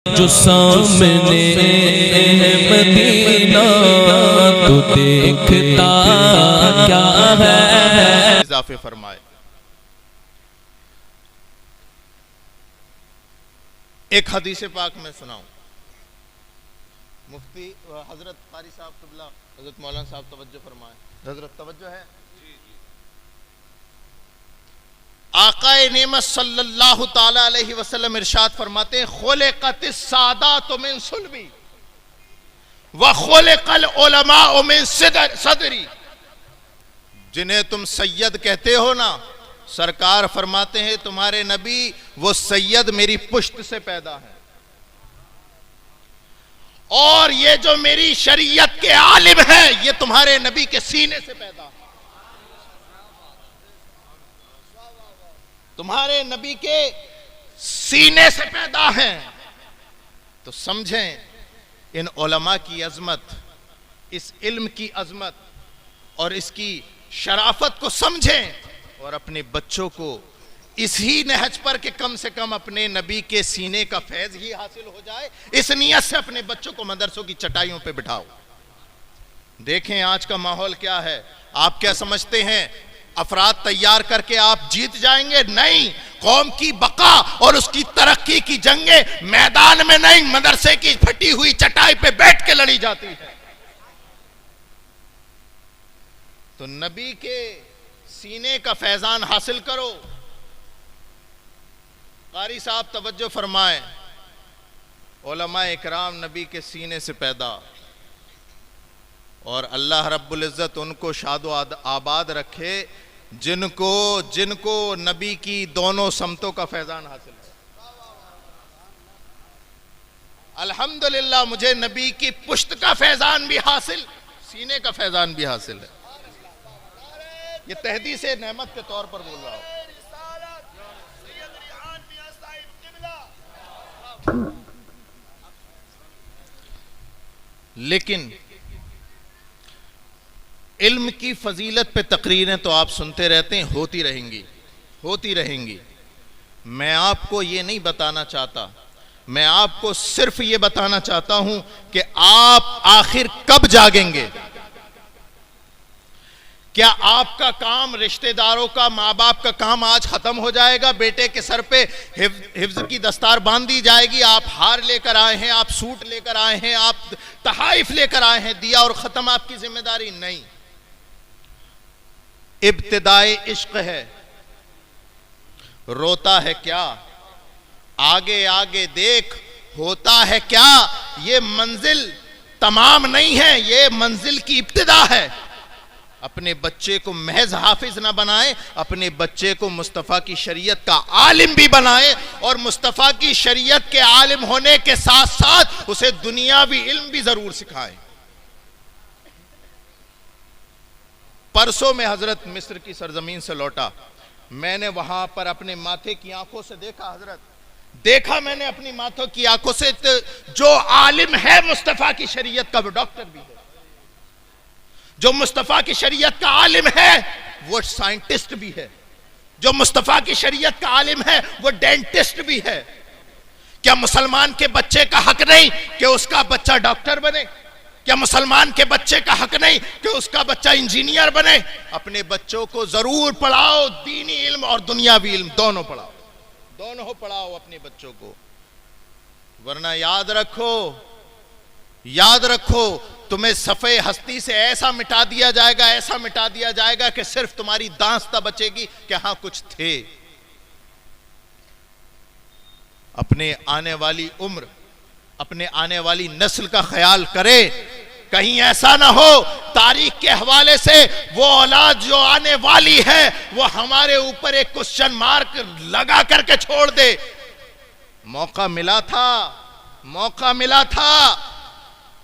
जो सामने मदीना तो देखता क्या है। इजाफे फरमाए। एक हदीस पाक में सुनाऊं। मुफ्ती हजरत कारी साहब क़िबला हजरत मौलाना साहब तवज्जो फरमाए। हजरत तवज्जो है। आकाए नेमत सल्लल्लाहु ताला अलैहि वसल्लम इरशाद फरमाते हैं, खुलिक़तिस सादातु मिन सुल्बी व खुलिक़ल उलमाउ मिन सदरी। जिन्हें तुम सैयद कहते हो ना, सरकार फरमाते हैं तुम्हारे नबी वो सैयद मेरी पुश्त से पैदा है, और ये जो मेरी शरीयत के आलिम हैं ये तुम्हारे नबी के सीने से पैदा है। तुम्हारे नबी के सीने से पैदा हैं। तो समझें इन उलमा की अजमत, इस इल्म की अजमत और इसकी शराफत को समझें और अपने बच्चों को इसी नहज पर के कम से कम अपने नबी के सीने का फैज ही हासिल हो जाए, इस नियत से अपने बच्चों को मदरसों की चटाइयों पे बिठाओ। देखें आज का माहौल क्या है। आप क्या समझते हैं अफराद तैयार करके आप जीत जाएंगे? नहीं, कौम की बका और उसकी तरक्की की जंगें मैदान में नहीं, मदरसे की फटी हुई चटाई पे बैठ के लड़ी जाती है। तो नबी के सीने का फैजान हासिल करो। कारी साहब तवज्जो फरमाएं, उलमा इकराम नबी के सीने से पैदा, और अल्लाह रब्बुल इज्जत उनको शादो आबाद रखे जिनको नबी की दोनों समतों का फैजान हासिल है। अल्हम्दुलिल्लाह मुझे नबी की पुश्त का फैजान भी हासिल, सीने का फैजान भी हासिल है। ये तहदीस नेमत के तौर पर बोल रहा हूं। लेकिन इल्म की फजीलत पे तकरीरें तो आप सुनते रहते हैं, होती रहेंगी। मैं आपको ये नहीं बताना चाहता, मैं आपको सिर्फ ये बताना चाहता हूं कि आप आखिर कब जागेंगे। क्या आपका काम, रिश्तेदारों का, माँ बाप का काम आज खत्म हो जाएगा? बेटे के सर पे हिफ्ज की दस्तार बांध दी जाएगी, आप हार लेकर आए हैं, आप सूट लेकर आए हैं, आप तहाइफ लेकर आए हैं, दिया और खत्म आपकी जिम्मेदारी? नहीं, इब्तिदाए इश्क है। रोता है क्या, आगे आगे देख, होता है क्या। ये मंजिल तमाम नहीं है, ये मंजिल की इब्तिदा है। अपने बच्चे को महज हाफिज ना बनाए, अपने बच्चे को मुस्तफ़ा की शरीयत का आलिम भी बनाए, और मुस्तफ़ा की शरीयत के आलिम होने के साथ साथ उसे दुनियावी इल्म भी जरूर सिखाएं। परसों में हजरत मिस्र की सरजमीन से लौटा, मैंने वहां पर अपने माथे की आंखों से देखा, हजरत देखा मैंने अपनी माथों की आंखों से, जो आलिम है मुस्तफ़ा की शरीयत का वो डॉक्टर भी है, जो मुस्तफ़ा की शरीयत का आलिम है वो साइंटिस्ट भी है, जो मुस्तफ़ा की शरीयत का आलिम है वो डेंटिस्ट भी है। क्या मुसलमान के बच्चे का हक नहीं कि उसका बच्चा डॉक्टर बने? क्या मुसलमान के बच्चे का हक नहीं कि उसका बच्चा इंजीनियर बने? अपने बच्चों को जरूर पढ़ाओ, दीनी इल्म और दुनियावी इल्म दोनों पढ़ाओ, दोनों पढ़ाओ अपने बच्चों को। वरना याद रखो तुम्हें सफ़े हस्ती से ऐसा मिटा दिया जाएगा, ऐसा मिटा दिया जाएगा कि सिर्फ तुम्हारी दास्तां बचेगी कि हाँ कुछ थे। अपने आने वाली उम्र, अपने आने वाली नस्ल का ख्याल करे। कहीं ऐसा ना हो तारीख के हवाले से वो औलाद जो आने वाली है वो हमारे ऊपर एक क्वेश्चन मार्क लगा करके छोड़ दे। मौका मिला था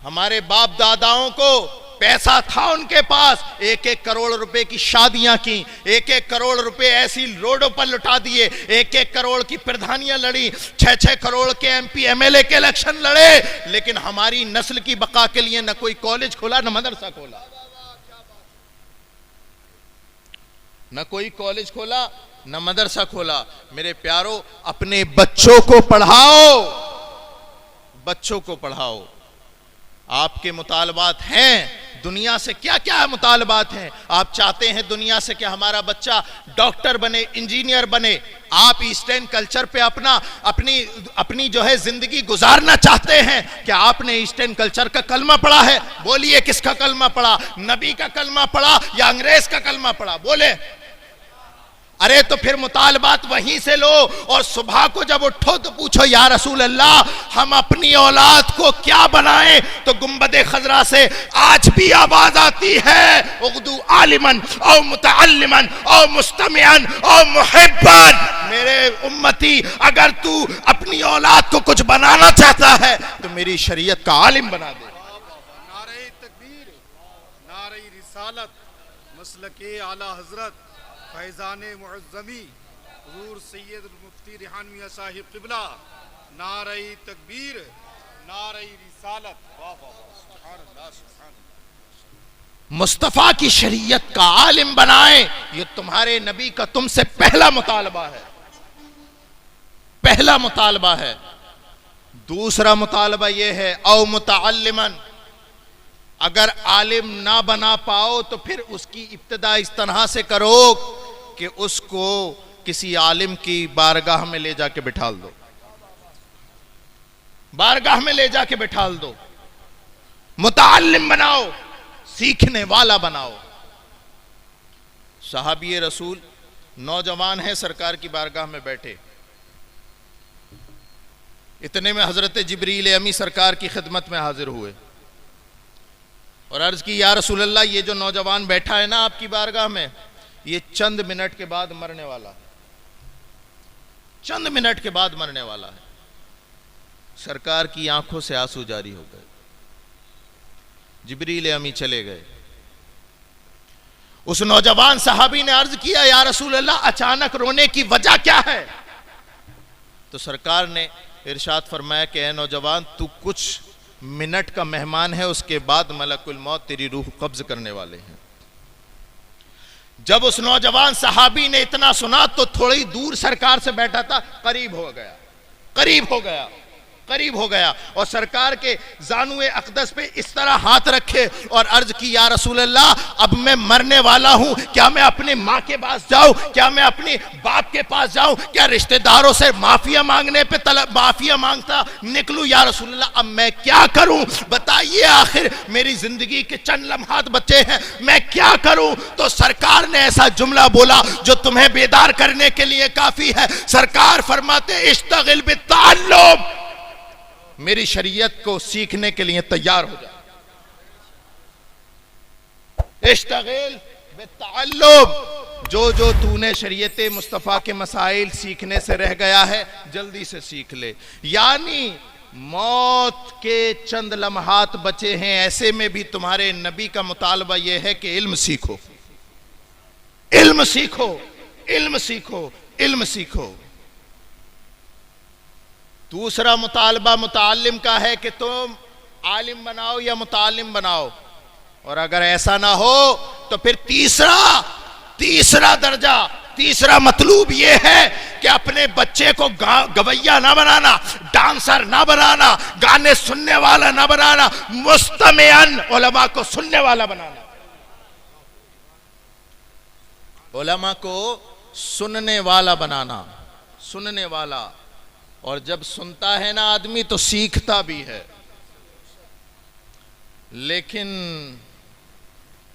हमारे बाप दादाओं को, पैसा था उनके पास, 1-1 करोड़ रुपए की शादियां की, 1-1 करोड़ रुपए ऐसी रोडों पर लुटा दिए, 1-1 करोड़ की प्रधानियां लड़ी, 6-6 करोड़ के MP MLA के इलेक्शन लड़े, लेकिन हमारी नस्ल की बका के लिए न कोई कॉलेज खोला, न मदरसा खोला, न कोई कॉलेज खोला, न मदरसा खोला। मेरे प्यारो, अपने बच्चों को पढ़ाओ, बच्चों को पढ़ाओ। आपके मुतालबात हैं, दुनिया से क्या क्या मुतालबात हैं? आप चाहते हैं दुनिया से कि हमारा बच्चा डॉक्टर बने, इंजीनियर बने। आप ईस्टर्न कल्चर पे अपनी जो है जिंदगी गुजारना चाहते हैं। क्या आपने ईस्टर्न कल्चर का कलमा पढ़ा है? बोलिए, किसका कलमा पढ़ा? नबी का कलमा पढ़ा या अंग्रेज का कलमा पढ़ा? बोले। अरे तो फिर मुतालबात वहीं से लो, और सुबह को जब उठो तो पूछो, या रसूल अल्लाह, हम अपनी औलाद को क्या बनाएं? तो गुंबदे खजरा से आज भी आवाज आती है, उर्दू आलिमन और मुतअल्लिमन और मुस्तमिअन और मुहिब्बन। मेरे उम्मती, अगर तू अपनी औलाद को कुछ बनाना चाहता है तो मेरी शरीयत का आलिम बना दे। नारे तकबीर, नारे रिसालत, मसलके आला हजरत फैजान मुअज़्ज़मी हुज़ूर सैयद मुफ्ती रिहान मियां साहिब क़िबला। नारे तकबीर, नारे रिसालत। वाह वाह, सुभान अल्लाह, सुभान अल्लाह। मुस्तफा की शरीयत का आलिम बनाए, ये तुम्हारे नबी का तुमसे पहला मुतालबा है, पहला मुतालबा है। दूसरा मुतालबा यह है, औ मुतअल्लिमन, अगर आलिम ना बना पाओ तो फिर उसकी इब्तिदा इस तरह से करो कि उसको किसी आलिम की बारगाह में ले जाके बिठाल दो, बारगाह में ले जाके बिठाल दो। मुतअल्लिम बनाओ, सीखने वाला बनाओ। सहाबी रसूल नौजवान है, सरकार की बारगाह में बैठे। इतने में हजरत जिब्रील अमी सरकार की खिदमत में हाजिर हुए और अर्ज की, या रसूल अल्लाह, ये जो नौजवान बैठा है ना आपकी बारगाह में, ये चंद मिनट के बाद मरने वाला है, चंद मिनट के बाद मरने वाला है। सरकार की आंखों से आंसू जारी हो गए। जिब्रील अमी चले गए। उस नौजवान सहाबी ने अर्ज किया, या रसूल अल्लाह, अचानक रोने की वजह क्या है? तो सरकार ने इरशाद फरमाया कि ए नौजवान, तू कुछ मिनट का मेहमान है, उसके बाद मलकुल मौत तेरी रूह कब्ज करने वाले हैं। जब उस नौजवान सहाबी ने इतना सुना तो थोड़ी दूर सरकार से बैठा था, करीब हो गया, करीब हो गया, करीब हो गया, और सरकार के जानुए अक़दस पे इस तरह हाथ रखे और अर्ज की, या रसूल अल्लाह, अब मैं मरने वाला हूं, क्या मैं अपने माँ के पास जाऊं? क्या मैं अपने बाप के पास जाऊं? क्या रिश्तेदारों से माफिया मांगने पे माफिया मांगता निकलूं? या रसूल अल्लाह, अब मैं क्या करूं? बताइए, आखिर मेरी जिंदगी के चंद लम्हात बचे हैं, मैं क्या करूं? तो सरकार ने ऐसा जुमला बोला जो तुम्हें बेदार करने के लिए काफी है। सरकार फरमाते, इश्तगिल बित्ताल्लुम, मेरी शरीयत को सीखने के लिए तैयार हो जा। इश्तगिल बित्ताल्लुम, जो तूने शरीयत मुस्तफ़ा के मसाइल सीखने से रह गया है, जल्दी से सीख ले। यानी मौत के चंद लम्हात बचे हैं, ऐसे में भी तुम्हारे नबी का मुतालबा यह है कि इल्म सीखो, इल्म सीखो, इल्म सीखो, इल्म सीखो। दूसरा मुतालबा मुतालिम का है कि तुम आलिम बनाओ या मुतालिम बनाओ, और अगर ऐसा ना हो तो फिर तीसरा दर्जा, तीसरा मतलूब यह है कि अपने बच्चे को गवैया ना बनाना, डांसर ना बनाना, गाने सुनने वाला ना बनाना, मुस्तमिअन, उलमा को सुनने वाला बनाना, उलमा को सुनने वाला बनाना, सुनने वाला। और जब सुनता है ना आदमी तो सीखता भी है, लेकिन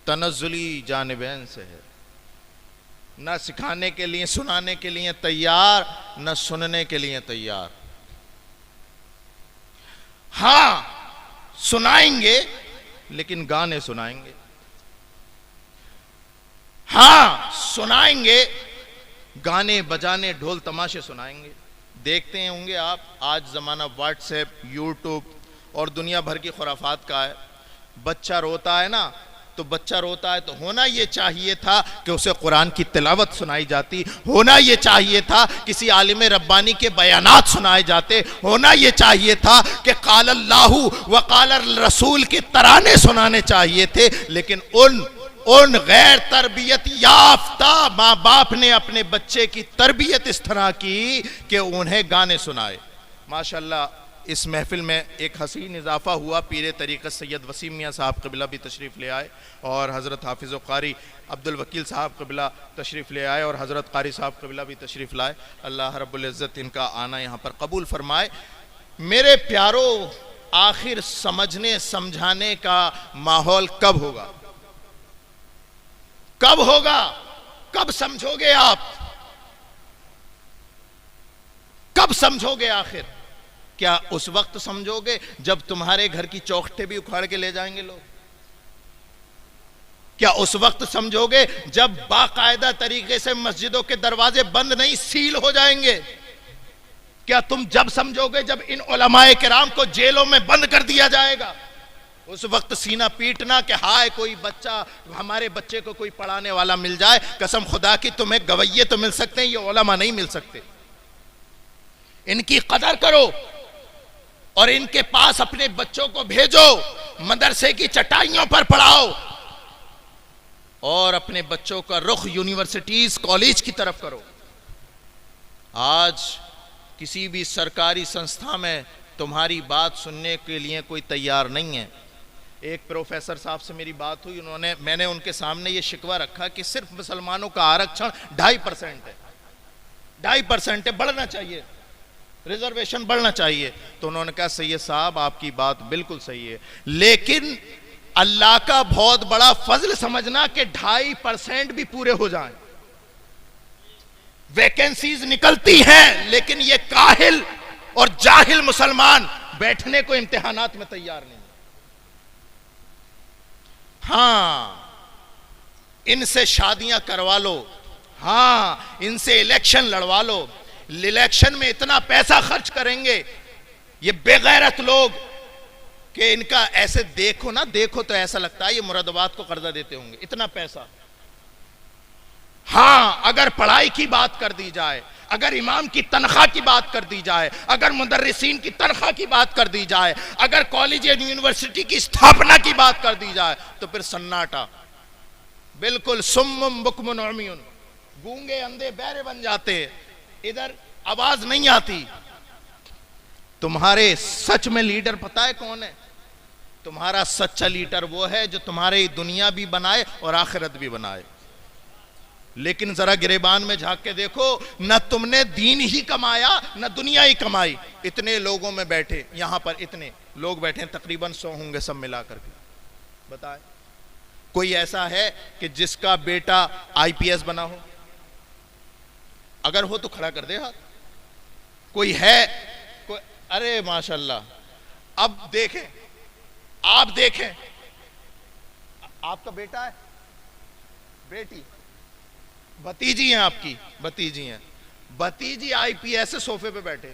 तनज़्ज़ुली जानिबैन से है, न सिखाने के लिए सुनाने के लिए तैयार, न सुनने के लिए तैयार। हां, सुनाएंगे लेकिन गाने सुनाएंगे, हां सुनाएंगे, गाने बजाने ढोल तमाशे सुनाएंगे। देखते हैं होंगे आप, आज ज़माना व्हाट्सएप, यूट्यूब और दुनिया भर की खुराफात का है। बच्चा रोता है ना, तो बच्चा रोता है तो होना ये चाहिए था कि उसे कुरान की तिलावत सुनाई जाती, होना ये चाहिए था किसी आलिम रब्बानी के बयानात सुनाए जाते, होना ये चाहिए था कि क़ाल अल्लाहु व क़ाल रसूल के तराने सुनाने चाहिए थे। लेकिन उन गैर तरबियत याफ्ता माँ बाप ने अपने बच्चे की तरबियत इस तरह की कि उन्हें गाने सुनाए। माशाल्लाह इस महफिल में एक हसीन इजाफा हुआ। पीर तरीक़त सैयद वसीम मियाँ साहब क़िबला भी तशरीफ़ ले आए और हज़रत हाफिज़ क़ारी अब्दुल वकील साहब क़िबला तशरीफ़ ले आए और हज़रत क़ारी साहब क़िबला भी तशरीफ़ लाए। अल्लाह रब्बुल इज़्ज़त इनका आना यहाँ पर कबूल फरमाए। मेरे प्यारों, आखिर समझने समझाने का माहौल कब होगा? कब होगा? कब समझोगे आप? कब समझोगे आखिर? क्या उस वक्त समझोगे जब तुम्हारे घर की चौखटें भी उखाड़ के ले जाएंगे लोग? क्या उस वक्त समझोगे जब बाकायदा तरीके से मस्जिदों के दरवाजे बंद नहीं सील हो जाएंगे? क्या तुम जब समझोगे जब इन उलमाए किराम को जेलों में बंद कर दिया जाएगा? उस वक्त सीना पीटना कि हाय कोई बच्चा, हमारे बच्चे को कोई पढ़ाने वाला मिल जाए। कसम खुदा की तुम्हें गवैये तो मिल सकते हैं, ये उलमा नहीं मिल सकते। इनकी कदर करो और इनके पास अपने बच्चों को भेजो, मदरसे की चटाइयों पर पढ़ाओ और अपने बच्चों का रुख यूनिवर्सिटीज कॉलेज की तरफ करो। आज किसी भी सरकारी संस्था में तुम्हारी बात सुनने के लिए कोई तैयार नहीं है। एक प्रोफेसर साहब से मेरी बात हुई, मैंने उनके सामने ये शिकवा रखा कि सिर्फ मुसलमानों का आरक्षण 2.5% है, 2.5% है, बढ़ना चाहिए, रिजर्वेशन बढ़ना चाहिए। तो उन्होंने कहा सैयद साहब आपकी बात बिल्कुल सही है, लेकिन अल्लाह का बहुत बड़ा फजल समझना कि 2.5% भी पूरे हो जाएं। वैकेंसीज निकलती हैं लेकिन ये काहिल और जाहिल मुसलमान बैठने को इम्तिहानात में तैयार नहीं। हां, इनसे शादियां करवा लो, हां इनसे इलेक्शन लड़वा लो, इलेक्शन में इतना पैसा खर्च करेंगे ये बेगैरत लोग कि इनका ऐसे देखो ना, देखो तो ऐसा लगता है ये मुरादाबाद को कर्जा देते होंगे, इतना पैसा। हां, अगर पढ़ाई की बात कर दी जाए, अगर इमाम की तनख्वाह की बात कर दी जाए, अगर मुदर्रिसीन की तनख्वाह की बात कर दी जाए, अगर कॉलेज और यूनिवर्सिटी की स्थापना की बात कर दी जाए तो फिर सन्नाटा, बिल्कुल सुम्मुम बुकमुन उम्युन, गूंगे अंधे बहरे बन जाते हैं, इधर आवाज नहीं आती। तुम्हारे सच में लीडर पता है कौन है? तुम्हारा सच्चा लीडर वो है जो तुम्हारी दुनिया भी बनाए और आखिरत भी बनाए। लेकिन जरा गिरेबान में झांक के देखो, न तुमने दीन ही कमाया न दुनिया ही कमाई। इतने लोगों में बैठे, यहां पर इतने लोग बैठे, तकरीबन 100 होंगे सब मिलाकर के। बताए कोई ऐसा है कि जिसका बेटा आईपीएस बना हो? अगर हो तो खड़ा कर दे हाथ। कोई है? कोई? अरे माशाल्लाह। अब देखें, आप देखें, आपका बेटा है, बेटी, भतीजी हैं, आपकी भतीजी हैं, भतीजी आईपीएस से सोफे पे बैठे।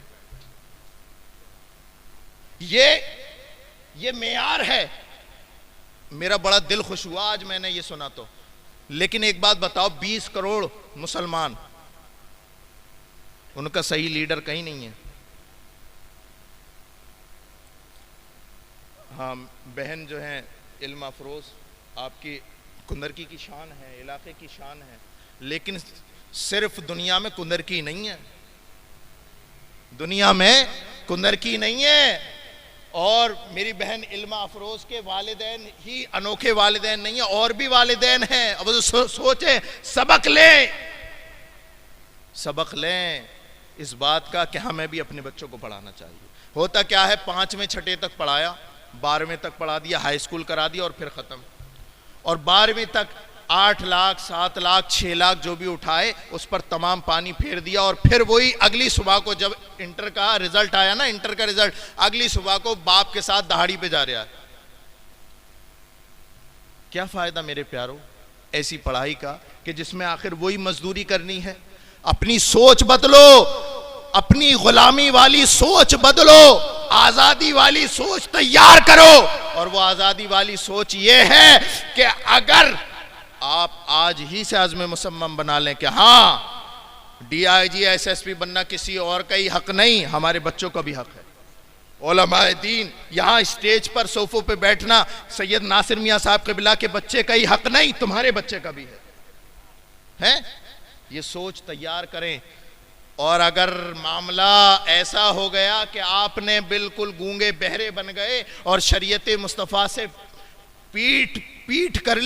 ये मेयार है। मेरा बड़ा दिल खुश हुआ आज मैंने ये सुना तो। लेकिन एक बात बताओ, 20 करोड़ मुसलमान, उनका सही लीडर कहीं नहीं है। हाँ, बहन जो है इल्म अफरोज, आपकी कुंदरकी की शान है, इलाके की शान है, लेकिन सिर्फ दुनिया में कुंदरकी नहीं है, दुनिया में कुंदरकी नहीं है। और मेरी बहन इल्म अफरोज के वालिदैन ही अनोखे वालिदैन नहीं है, और भी वालिदैन हैं। अब सोचे, सबक लें, सबक लें इस बात का कि हमें भी अपने बच्चों को पढ़ाना चाहिए। होता क्या है, 5वें 6ठे तक पढ़ाया, 12वें तक पढ़ा दिया, हाई स्कूल करा दिया और फिर खत्म। और 12वीं तक 8 लाख 7 लाख 6 लाख जो भी उठाए उस पर तमाम पानी फेर दिया। और फिर वही अगली सुबह को जब इंटर का रिजल्ट आया ना, इंटर का रिजल्ट, अगली सुबह को बाप के साथ दहाड़ी पे जा रहा है। क्या फायदा मेरे प्यारों ऐसी पढ़ाई का कि जिसमें आखिर वही मजदूरी करनी है। अपनी सोच बदलो, अपनी गुलामी वाली सोच बदलो, आजादी वाली सोच तैयार करो। और वो आजादी वाली सोच ये है कि अगर आप आज ही से आज़्म मुसम्मम बना लें कि हाँ डीआईजी एसएसपी बनना किसी और का ही हक नहीं, हमारे बच्चों का भी हक है। उलमाए दीन यहाँ स्टेज पर सोफों पे बैठना सैयद नासिर मियाँ साहब क़िबला के बच्चे का ही हक नहीं, तुम्हारे बच्चे का भी है। ये सोच तैयार करें और अगर मामला ऐसा हो गया कि आपने बिल्कुल गूंगे बहरे बन गए और शरीयत मुस्तफ़ा से पीठ कर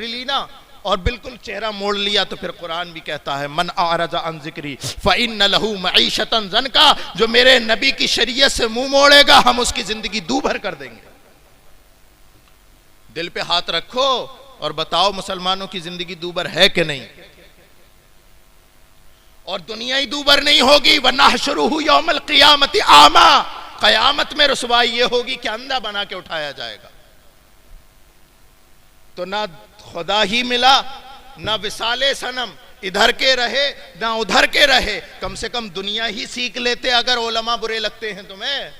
ली ना, और बिल्कुल चेहरा मोड़ लिया, तो फिर कुरान भी कहता है मन आरजा अन जिक्री फ़इन्न लहू मईशतन ज़नका, जो मेरे नबी की शरीयत से मुंह मोड़ेगा हम उसकी जिंदगी दूभर कर देंगे। दिल पे हाथ रखो और बताओ मुसलमानों की जिंदगी दूभर है कि नहीं? और दुनिया ही दूभर नहीं होगी, वनहशुरुहु यौमल क़ियामति आमा, क़यामत में रुसवाई ये होगी कि अंधा बना के उठाया जाएगा। तो ना खुदा ही मिला, ना विसाले सनम, इधर के रहे ना उधर के रहे, कम से कम दुनिया ही सीख लेते। अगर उलमा बुरे लगते हैं तुम्हें,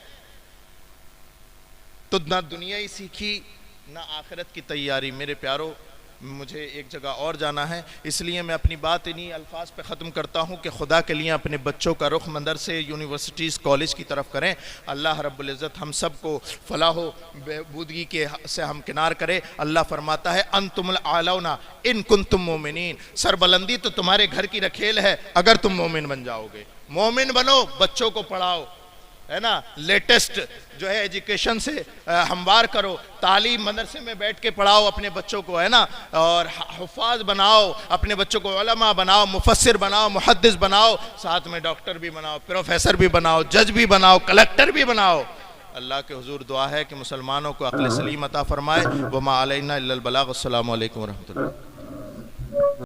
तो ना दुनिया ही सीखी ना आखिरत की तैयारी। मेरे प्यारो, मुझे एक जगह और जाना है, इसलिए मैं अपनी बात इन्हीं अल्फाज पे ख़त्म करता हूँ कि खुदा के लिए अपने बच्चों का रुख मदरसे, यूनिवर्सिटीज़, कॉलेज की तरफ करें। अल्लाह रब्बुल इज़्ज़त हम सबको फलाह बहबूदगी के से हमकिनार करे। अल्लाह फरमाता है अंतुमुल आलौना इन कुंतुम मोमिनीन, सरबलंदी तो तुम्हारे घर की रखेल है अगर तुम मोमिन बन जाओगे। मोमिन बनो, बच्चों को पढ़ाओ, है ना, लेटेस्ट जो है एजुकेशन से हमवार करो, तालीम मदरसे में बैठ के पढ़ाओ अपने बच्चों को, है ना, और हुफ़ाज़ बनाओ अपने बच्चों को, उलमा बनाओ, मुफस्सिर बनाओ, मुहद्दिस बनाओ, साथ में डॉक्टर भी बनाओ, प्रोफेसर भी बनाओ, जज भी बनाओ, कलेक्टर भी बनाओ। अल्लाह के हुजूर दुआ है कि मुसलमानों को अक़्ल सलीम अता फरमाए। वमा अलैना इल्लल बलाग। अस्सलामु अलैकुम व रहमतुल्लाह।